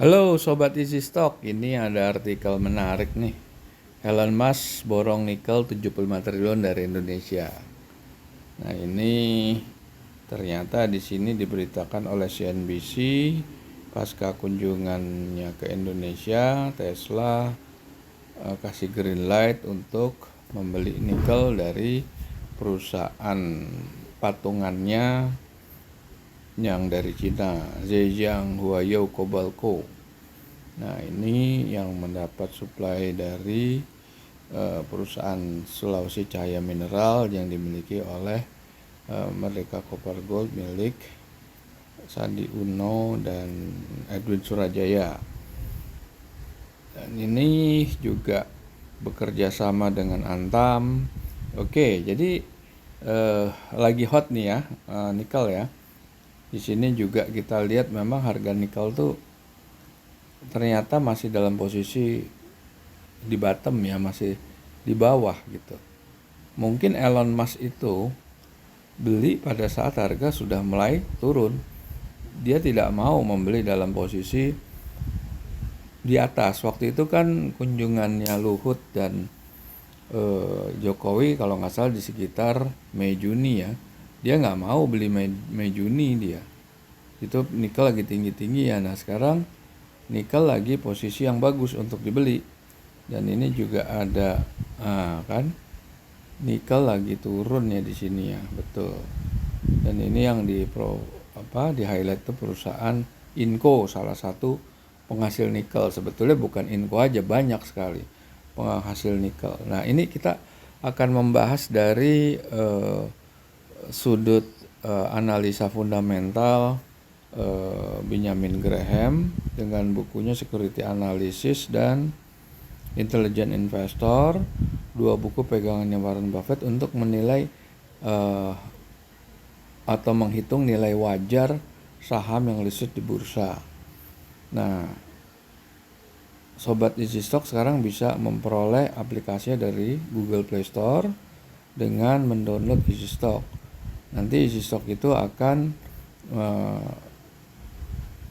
Halo Sobat Easy Stock, ini ada artikel menarik nih. Elon Musk borong nikel 75 triliun dari Indonesia. Nah ini ternyata di sini diberitakan oleh CNBC pasca kunjungannya ke Indonesia, Tesla kasih green light untuk membeli nikel dari perusahaan patungannya yang dari Cina, Zhejiang Huayou Cobalco. Nah ini yang mendapat suplai dari perusahaan Sulawesi Cahaya Mineral yang dimiliki oleh Merdeka Copper Gold milik Sandi Uno dan Edwin Surajaya. Dan ini juga bekerja sama dengan Antam. Oke, jadi lagi hot nih ya nikel ya. Di sini juga kita lihat memang harga nikel tuh ternyata masih dalam posisi di bottom ya, masih di bawah gitu. Mungkin Elon Musk itu beli pada saat harga sudah mulai turun. Dia tidak mau membeli dalam posisi di atas. Waktu itu kan kunjungannya Luhut dan Jokowi kalau nggak salah di sekitar Mei Juni ya. Dia nggak mau beli Mei Juni dia. Itu nikel lagi tinggi-tinggi ya. Nah sekarang nikel lagi posisi yang bagus untuk dibeli. Dan ini juga ada kan nikel lagi turun ya di sini ya, betul. Dan ini yang di highlight tuh perusahaan Inco, salah satu penghasil nikel. Sebetulnya bukan Inco aja, banyak sekali penghasil nikel. Nah ini kita akan membahas dari sudut analisa fundamental Benjamin Graham dengan bukunya Security Analysis dan Intelligent Investor, dua buku pegangannya Warren Buffett untuk menilai atau menghitung nilai wajar saham yang listed di bursa. Nah, Sobat Easy Stock sekarang bisa memperoleh aplikasinya dari Google Play Store dengan mendownload Easy Stock. Nanti Easy Stock itu akan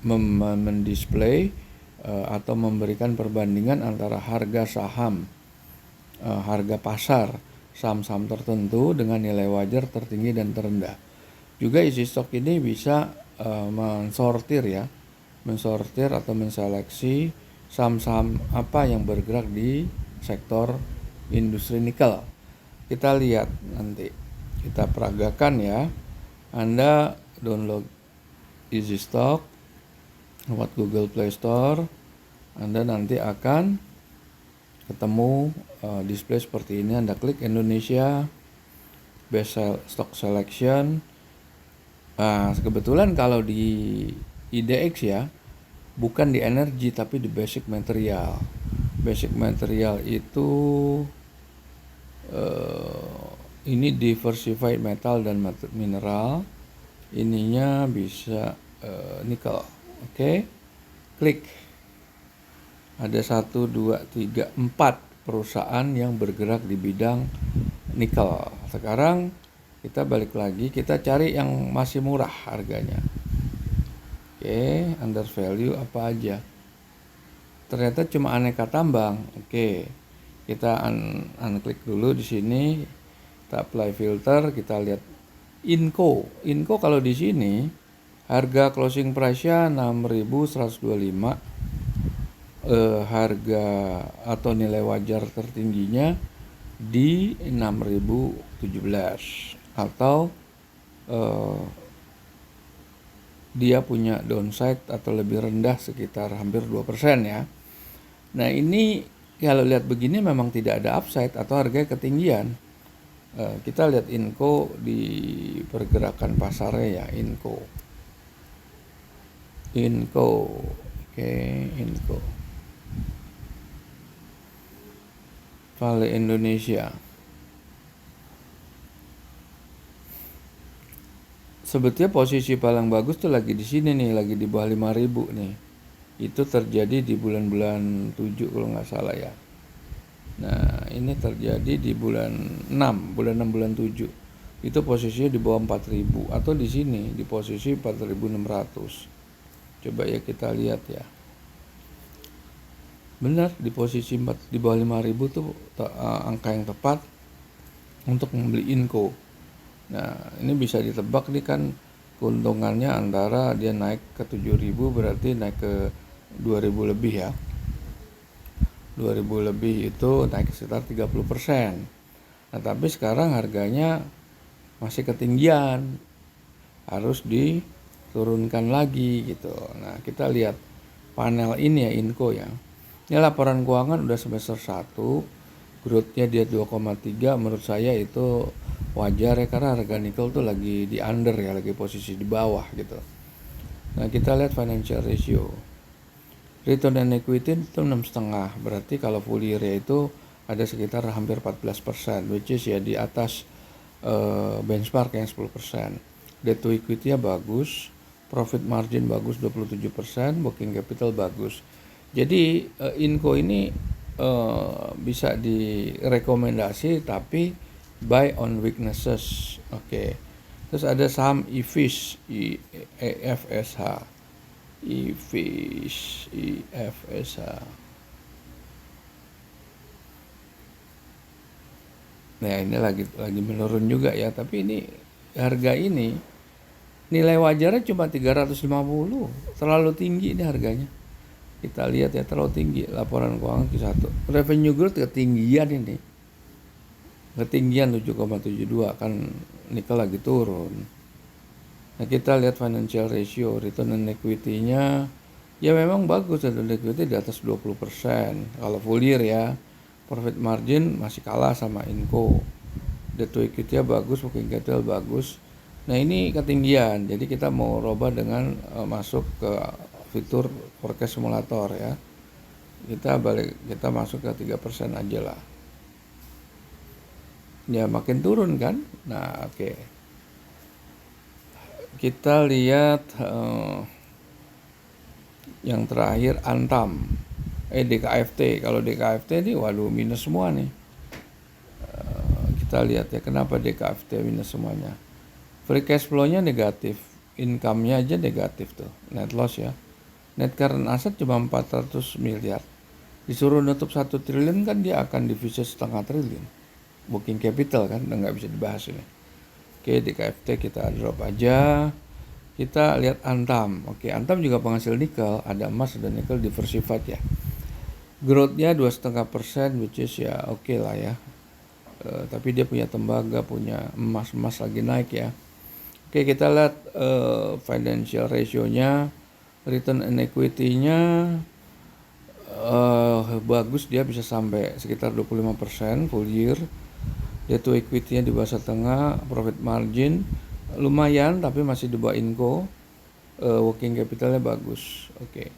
mendisplay atau memberikan perbandingan antara harga saham, harga pasar saham-saham tertentu dengan nilai wajar tertinggi dan terendah. Juga Easy Stock ini bisa mensortir atau menseleksi saham-saham apa yang bergerak di sektor industri nikel. Kita lihat nanti, kita peragakan ya. Anda download Easy Stock lewat Google Play Store, Anda nanti akan ketemu display seperti ini. Anda klik Indonesia Best Stock Selection. Nah, kebetulan kalau di IDX ya, bukan di energi tapi di basic material. Basic material itu ini diversified metal dan mineral. Ininya bisa nikel. Oke. Klik. Ada 1, 2, 3, 4 perusahaan yang bergerak di bidang nikel. Sekarang kita balik lagi, kita cari yang masih murah harganya. Oke, under value apa aja? Ternyata cuma aneka tambang. Oke, kita unklik dulu di sini. Kita apply filter, kita lihat Inco. Inco kalau di sini harga closing price-nya 6.125. Harga atau nilai wajar tertingginya di 6.017 atau dia punya downside atau lebih rendah sekitar hampir 2% ya. Nah ini kalau lihat begini memang tidak ada upside atau harganya ketinggian. Kita lihat Inco di pergerakan pasarnya ya, Inco. Oke, Inco. Vale Indonesia. Sebetulnya posisi paling bagus tuh lagi di sini nih, lagi di bawah 5.000 nih. Itu terjadi di bulan-bulan 7 kalau nggak salah ya. Nah, ini terjadi di bulan 6 bulan 7. Itu posisinya di bawah 4.000 atau di sini di posisi 4.600. Coba ya kita lihat ya. benar di posisi 4 di bawah 5.000 tuh angka yang tepat untuk membeli Inco. Nah, ini bisa ditebak nih kan keuntungannya antara dia naik ke 7.000 berarti naik ke 2.000 lebih ya. 2.000 lebih itu naik sekitar 30%. Nah, tapi sekarang harganya masih ketinggian. Harus diturunkan lagi gitu. Nah, kita lihat panel ini ya, Inco ya. Ini laporan keuangan udah semester 1, growth-nya dia 2,3, menurut saya itu wajar ya, karena harga nikel tuh lagi di under ya, lagi posisi di bawah gitu. Nah, kita lihat financial ratio. Return on equity itu 6,5, berarti kalau full year itu ada sekitar hampir 14%, which is ya di atas benchmark yang 10%. Debt to equity-nya bagus, profit margin bagus 27%, working capital bagus. Jadi Inco ini bisa direkomendasi tapi buy on weaknesses. Oke. Terus ada saham IFIS, IFSH. IFIS, IFSH. Nah, ini lagi menurun juga ya, tapi ini harga ini nilai wajarnya cuma 350, terlalu tinggi ini harganya. Kita lihat ya, terlalu tinggi laporan keuangan Q1. Revenue growth ketinggian ini. Ketinggian 7,72 kan nikel lagi turun. Nah, kita lihat financial ratio, return on equity-nya ya memang bagus, return on equity di atas 20%. Kalau full year ya, profit margin masih kalah sama Inco. Debt to equity-nya bagus, working capital bagus. Nah, ini ketinggian. Jadi kita mau robah dengan masuk ke fitur forecast simulator ya. Kita masuk ke 3% aja lah. Ya makin turun kan. Nah, oke. Kita lihat yang terakhir Antam. DKFT. Kalau DKFT ini waduh minus semua nih. Kita lihat ya kenapa DKFT minus semuanya. Free cash flow-nya negatif, income-nya aja negatif tuh, net loss ya. Net current asset cuma 400 miliar. Disuruh nutup 1 triliun kan dia akan divisa 0,5 triliun. Booking capital kan udah nggak bisa dibahas ini. Oke, DKFT kita drop aja. Kita lihat Antam. Oke, Antam juga penghasil nikel, ada emas dan nikel diversified ya. Growth-nya 2,5%, which is ya oke lah ya. Tapi dia punya tembaga, punya emas lagi naik ya. Oke, kita lihat financial ratio-nya. Return on equity-nya bagus, dia bisa sampai sekitar 25% full year. Debt to equity-nya di bawah setengah, profit margin lumayan tapi masih di bawah Inco. Working capital-nya bagus. Oke.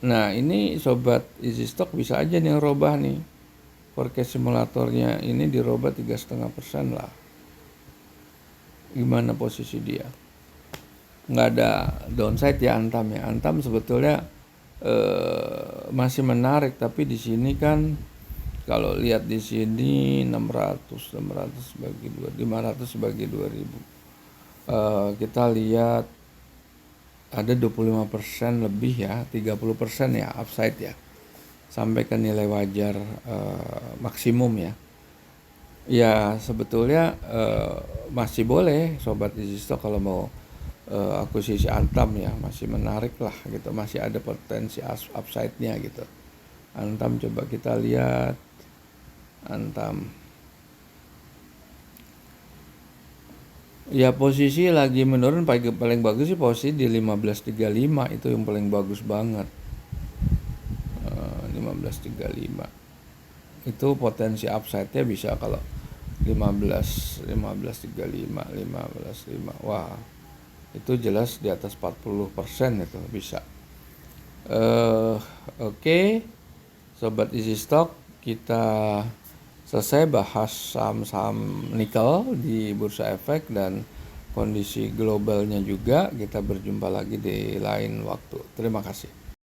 Nah, ini sobat easy stock bisa aja nih robah nih. Forecast simulatornya ini dirobah 3,5% lah. Gimana posisi dia? Nggak ada downside ya Antam ya. Antam sebetulnya masih menarik, tapi di sini kan kalau lihat di sini 600 bagi 2, 500 bagi 2000. Kita lihat ada 25% lebih ya, 30% ya upside ya. Sampai ke nilai wajar maksimum ya. Ya sebetulnya masih boleh sobat easy stock kalau mau akuisisi Antam ya, masih menarik lah gitu, masih ada potensi upside-nya gitu. Antam coba kita lihat Antam. Ya posisi lagi menurun, paling bagus sih posisi di 15.35 itu yang paling bagus banget. 15.35 itu potensi upside-nya bisa kalau 15.35, 15.5. Wah, itu jelas di atas 40% itu bisa. Oke. Sobat easy stock, kita selesai bahas saham-saham nikel di Bursa Efek dan kondisi globalnya juga. Kita berjumpa lagi di lain waktu. Terima kasih.